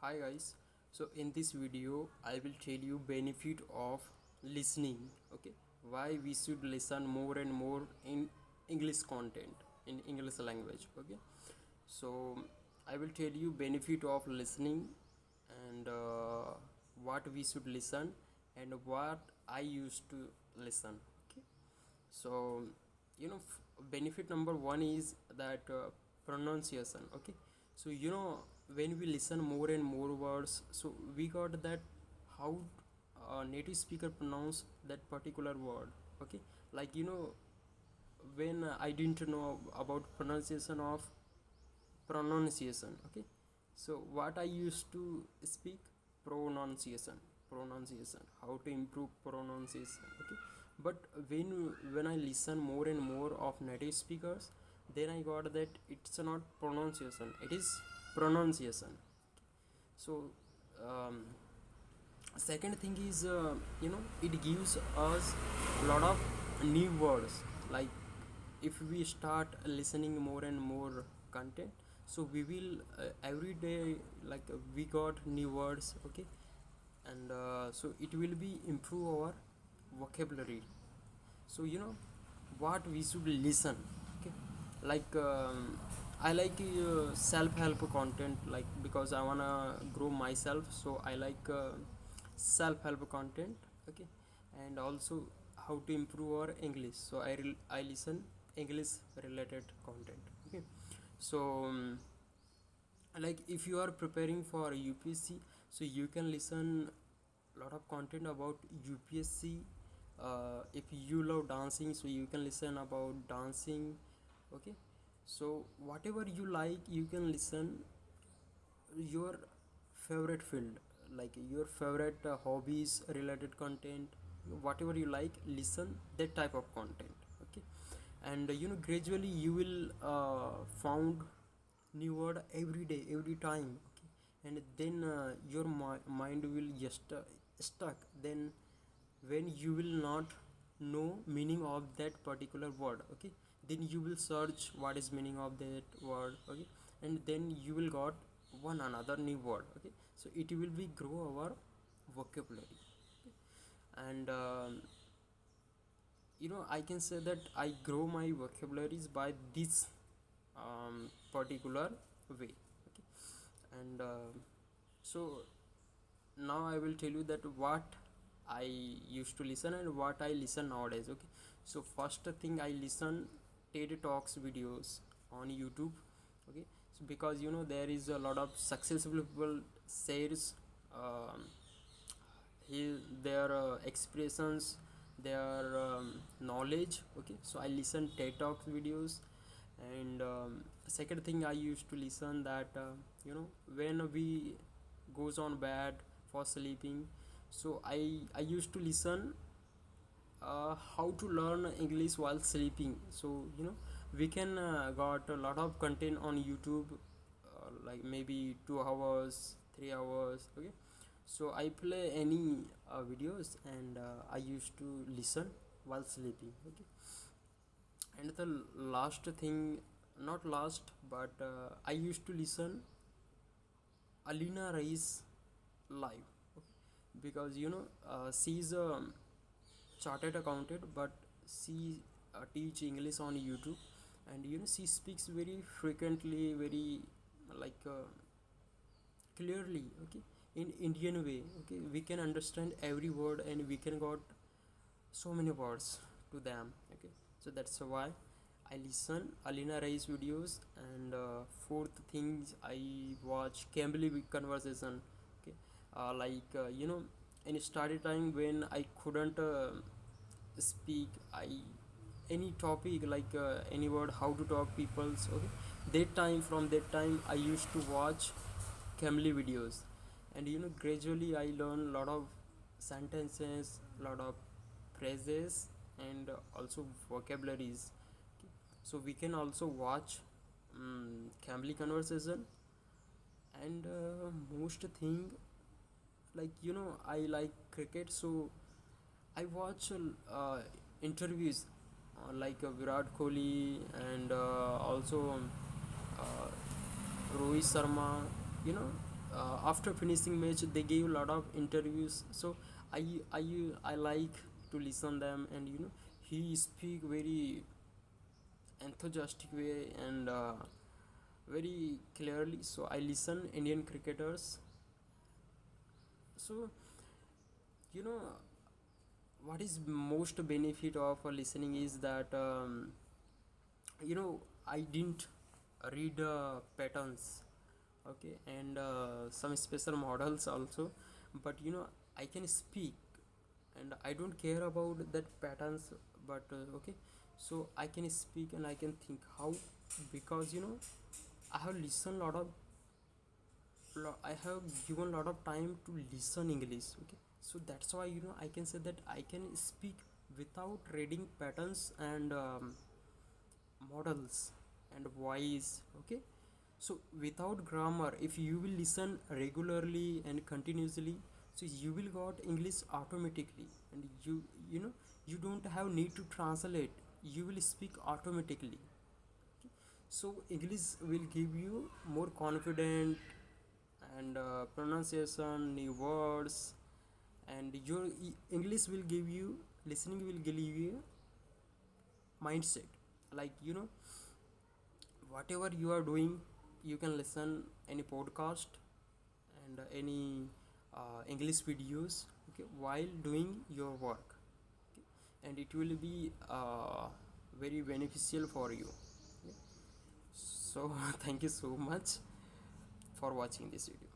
Hi guys, so in this video I will tell you benefit of listening. Okay, why we should listen more and more in English content, in English language. Okay, so I will tell you benefit of listening, and what we should listen, and what I used to listen. Okay, so benefit number one is that pronunciation. Okay, so when we listen more and more words, so we got that how native speaker pronounce that particular word. Okay, like when I didn't know about pronunciation. Okay, so what I used to speak, pronunciation, how to improve pronunciation. Okay, but when I listen more and more of native speakers, then I got that it's not pronunciation, it is pronunciation. So um, second thing is it gives us a lot of new words. Like if we start listening more and more content, so we will every day, like we got new words. Okay, and so it will be improve our vocabulary. So what we should listen. Okay, like I like self-help content, like because I wanna grow myself, so I like self-help content. Okay, and also how to improve our English, so I listen English related content. Okay, so like if you are preparing for UPSC, so you can listen lot of content about UPSC. If you love dancing, so you can listen about dancing. Okay, so whatever you like, you can listen your favorite field, like your favorite hobbies related content, whatever you like, listen that type of content. Okay, and gradually you will found new word every day, every time. Okay, and then your mind will just stuck. Then when you will not know meaning of that particular word, okay, then you will search what is meaning of that word. Okay, and then you will got one another new word. Okay, so it will be grow our vocabulary. Okay, and I can say that I grow my vocabularies by this particular way. Okay, and so now I will tell you that what I used to listen and what I listen nowadays. Okay, so first thing, I listen TED Talks videos on YouTube. Okay, so because there is a lot of successful people shares um, their expressions, their knowledge. Okay, so I listen TED Talks videos. And second thing, I used to listen that when we goes on bed for sleeping, so I used to listen how to learn English while sleeping. So we can got a lot of content on YouTube, like maybe 2 hours, 3 hours. Okay, so I play any videos, and I used to listen while sleeping. Okay, and the last thing, not last, but I used to listen Alina Rais live. Okay, because she's a chartered accountant, but she teach English on YouTube. And she speaks very frequently, very like clearly. Okay, in Indian way. Okay, we can understand every word, and we can got so many words to them. Okay, so that's why I listen Alina Rai's videos. And fourth things, I watch Cambly conversation. Okay, like in study time when I couldn't speak, I any topic, like any word, how to talk people's. Okay, from that time I used to watch Cambly videos. And gradually I learn a lot of sentences, lot of phrases, and also vocabularies. Okay, so we can also watch Cambly conversation. And most thing, like I like cricket, so I watch interviews like Virat Kohli, and also uh, Rohit Sharma. You know, after finishing match they gave a lot of interviews. So i i I like to listen them, and he speak very enthusiastic way and very clearly. So I listen Indian cricketers. So you know what is most benefit of listening is that I didn't read patterns, okay, and some special models also, but I can speak, and I don't care about that patterns, but okay, so I can speak and I can think how, because I have listened lot of I have given lot of time to listen English, okay. So that's why I can say that I can speak without reading patterns and models and voice, okay. So without grammar, if you will listen regularly and continuously, so you will got English automatically, and you don't have need to translate, you will speak automatically. So English will give you more confident and pronunciation, new words, and your English will give you, listening will give you mindset, like whatever you are doing, you can listen any podcast and any English videos, okay, while doing your work, okay? And it will be very beneficial for you, okay? So thank you so much for watching this video.